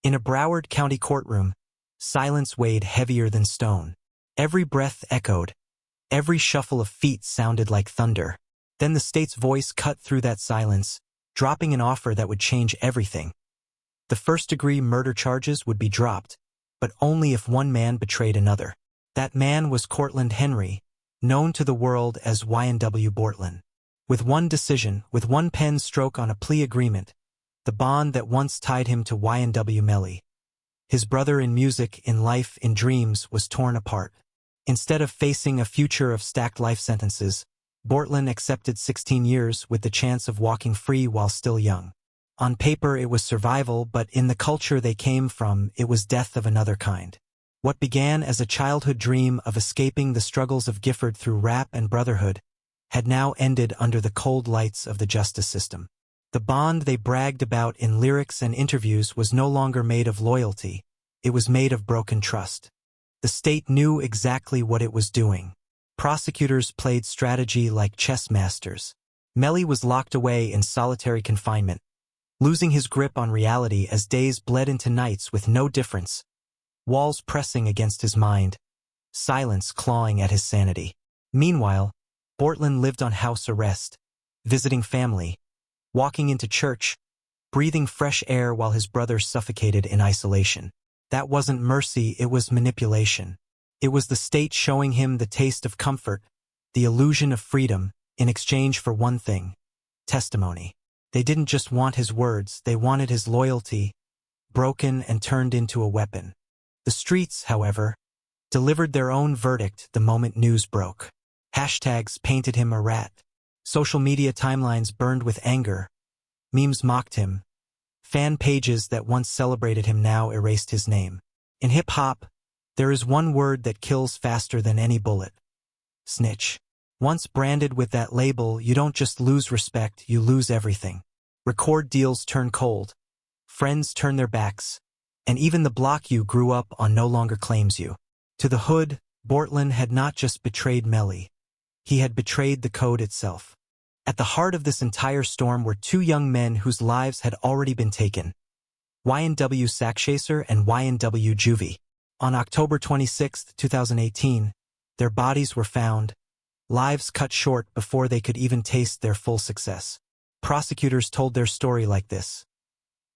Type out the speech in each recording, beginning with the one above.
In a Broward County courtroom, silence weighed heavier than stone. Every breath echoed. Every shuffle of feet sounded like thunder. Then the state's voice cut through that silence, dropping an offer that would change everything. The first-degree murder charges would be dropped, but only if one man betrayed another. That man was Courtland Henry, known to the world as YNW Bortlen. With one decision, with one pen stroke on a plea agreement, the bond that once tied him to YNW Melly, his brother in music, in life, in dreams, was torn apart. Instead of facing a future of stacked life sentences, Bortlen accepted 16 years with the chance of walking free while still young. On paper it was survival, but in the culture they came from, it was death of another kind. What began as a childhood dream of escaping the struggles of Gifford through rap and brotherhood had now ended under the cold lights of the justice system. The bond they bragged about in lyrics and interviews was no longer made of loyalty, it was made of broken trust. The state knew exactly what it was doing. Prosecutors played strategy like chess masters. Melly was locked away in solitary confinement, losing his grip on reality as days bled into nights with no difference. Walls pressing against his mind, silence clawing at his sanity. Meanwhile, Bortlen lived on house arrest, visiting family, walking into church, breathing fresh air while his brother suffocated in isolation. That wasn't mercy, it was manipulation. It was the state showing him the taste of comfort, the illusion of freedom, in exchange for one thing: testimony. They didn't just want his words, they wanted his loyalty, broken and turned into a weapon. The streets, however, delivered their own verdict the moment news broke. Hashtags painted him a rat. Social media timelines burned with anger. Memes mocked him. Fan pages that once celebrated him now erased his name. In hip-hop, there is one word that kills faster than any bullet: snitch. Once branded with that label, you don't just lose respect, you lose everything. Record deals turn cold. Friends turn their backs. And even the block you grew up on no longer claims you. To the hood, Bortlen had not just betrayed Melly. He had betrayed the code itself. At the heart of this entire storm were two young men whose lives had already been taken: YNW Sackchaser and YNW Juvie. On October 26, 2018, their bodies were found, lives cut short before they could even taste their full success. Prosecutors told their story like this: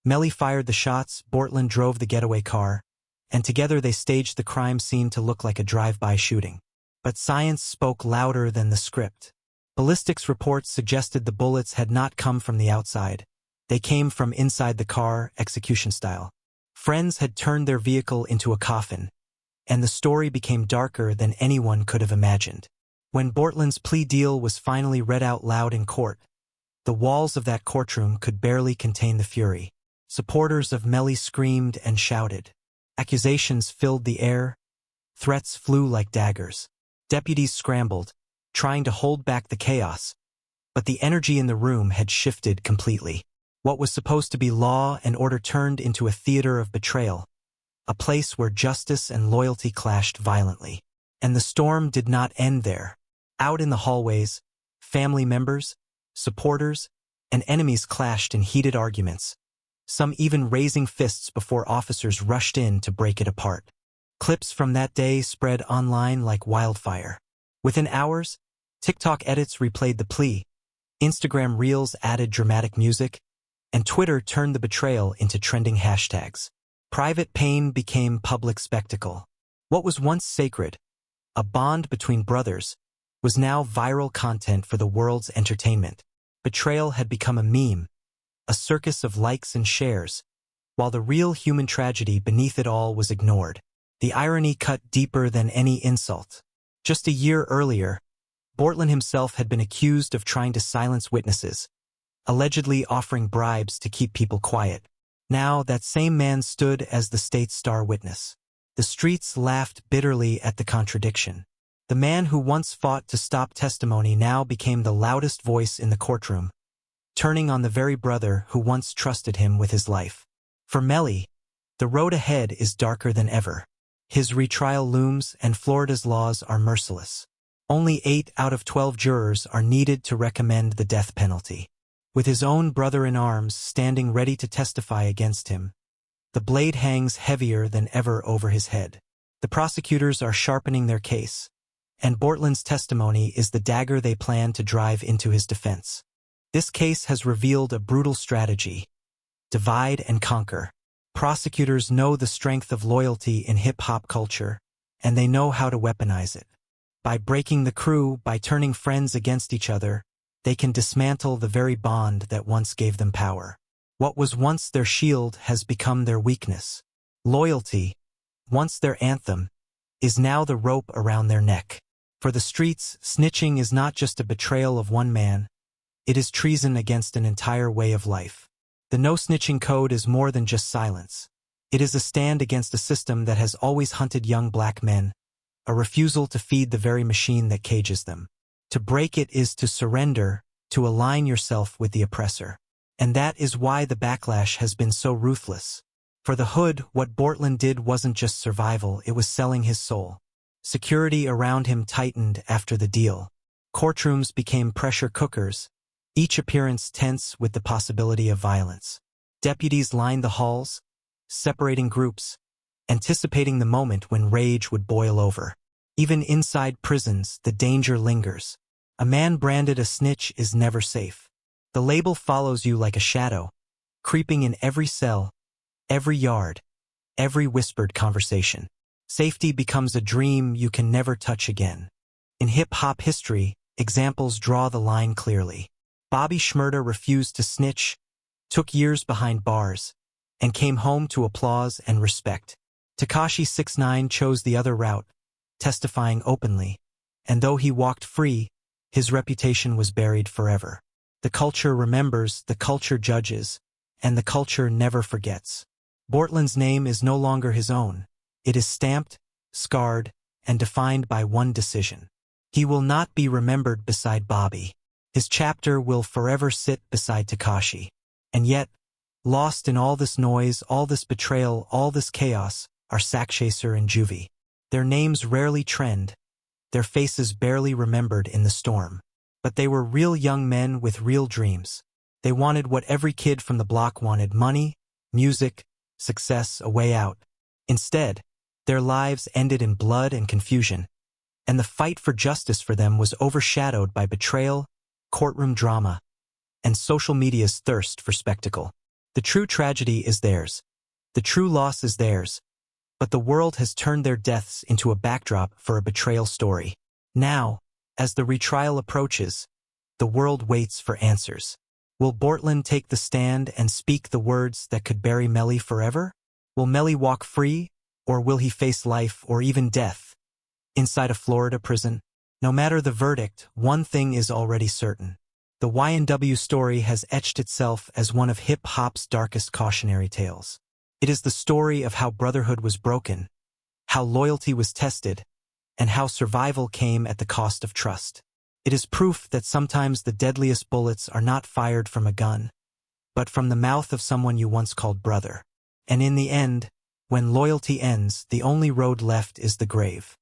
Melly fired the shots, Bortlen drove the getaway car, and together they staged the crime scene to look like a drive-by shooting. But science spoke louder than the script. Ballistics reports suggested the bullets had not come from the outside. They came from inside the car, execution style. Friends had turned their vehicle into a coffin, and the story became darker than anyone could have imagined. When Bortlen's plea deal was finally read out loud in court, the walls of that courtroom could barely contain the fury. Supporters of Melly screamed and shouted. Accusations filled the air. Threats flew like daggers. Deputies scrambled, trying to hold back the chaos, but the energy in the room had shifted completely. What was supposed to be law and order turned into a theater of betrayal, a place where justice and loyalty clashed violently. And the storm did not end there. Out in the hallways, family members, supporters, and enemies clashed in heated arguments, some even raising fists before officers rushed in to break it apart. Clips from that day spread online like wildfire. Within hours, TikTok edits replayed the plea, Instagram Reels added dramatic music, and Twitter turned the betrayal into trending hashtags. Private pain became public spectacle. What was once sacred, a bond between brothers, was now viral content for the world's entertainment. Betrayal had become a meme, a circus of likes and shares, while the real human tragedy beneath it all was ignored. The irony cut deeper than any insult. Just a year earlier, Bortlen himself had been accused of trying to silence witnesses, allegedly offering bribes to keep people quiet. Now that same man stood as the state's star witness. The streets laughed bitterly at the contradiction. The man who once fought to stop testimony now became the loudest voice in the courtroom, turning on the very brother who once trusted him with his life. For Melly, the road ahead is darker than ever. His retrial looms, and Florida's laws are merciless. Only 8 out of 12 jurors are needed to recommend the death penalty. With his own brother in arms standing ready to testify against him, The blade hangs heavier than ever over his head. The prosecutors are sharpening their case, and Bortlen's testimony is the dagger they plan to drive into his defense. This case has revealed a brutal strategy: divide and conquer. Prosecutors know the strength of loyalty in hip-hop culture, and they know how to weaponize it. By breaking the crew, by turning friends against each other, they can dismantle the very bond that once gave them power. What was once their shield has become their weakness. Loyalty, once their anthem, is now the rope around their neck. For the streets, snitching is not just a betrayal of one man, it is treason against an entire way of life. The no-snitching code is more than just silence. It is a stand against a system that has always hunted young black men, a refusal to feed the very machine that cages them. To break it is to surrender, to align yourself with the oppressor. And that is why the backlash has been so ruthless. For the Hood, what Bortlen did wasn't just survival, it was selling his soul. Security around him tightened after the deal. Courtrooms became pressure cookers, each appearance tense with the possibility of violence. Deputies lined the halls, separating groups, anticipating the moment when rage would boil over. Even inside prisons, the danger lingers. A man branded a snitch is never safe. The label follows you like a shadow, creeping in every cell, every yard, every whispered conversation. Safety becomes a dream you can never touch again. In hip-hop history, examples draw the line clearly. Bobby Shmurda refused to snitch, took years behind bars, and came home to applause and respect. Tekashi 6ix9ine chose the other route, testifying openly, and though he walked free, his reputation was buried forever. The culture remembers, the culture judges, and the culture never forgets. Bortlen's name is no longer his own. It is stamped, scarred, and defined by one decision. He will not be remembered beside Bobby. His chapter will forever sit beside Tekashi. And yet, lost in all this noise, all this betrayal, all this chaos, are Sackchaser and Juvie. Their names rarely trend, their faces barely remembered in the storm. But they were real young men with real dreams. They wanted what every kid from the block wanted: money, music, success, a way out. Instead, their lives ended in blood and confusion, and the fight for justice for them was overshadowed by betrayal, courtroom drama, and social media's thirst for spectacle. The true tragedy is theirs. The true loss is theirs. But the world has turned their deaths into a backdrop for a betrayal story. Now, as the retrial approaches, the world waits for answers. Will Bortlen take the stand and speak the words that could bury Melly forever? Will Melly walk free, or will he face life or even death inside a Florida prison? No matter the verdict, one thing is already certain. The YNW story has etched itself as one of hip-hop's darkest cautionary tales. It is the story of how brotherhood was broken, how loyalty was tested, and how survival came at the cost of trust. It is proof that sometimes the deadliest bullets are not fired from a gun, but from the mouth of someone you once called brother. And in the end, when loyalty ends, the only road left is the grave.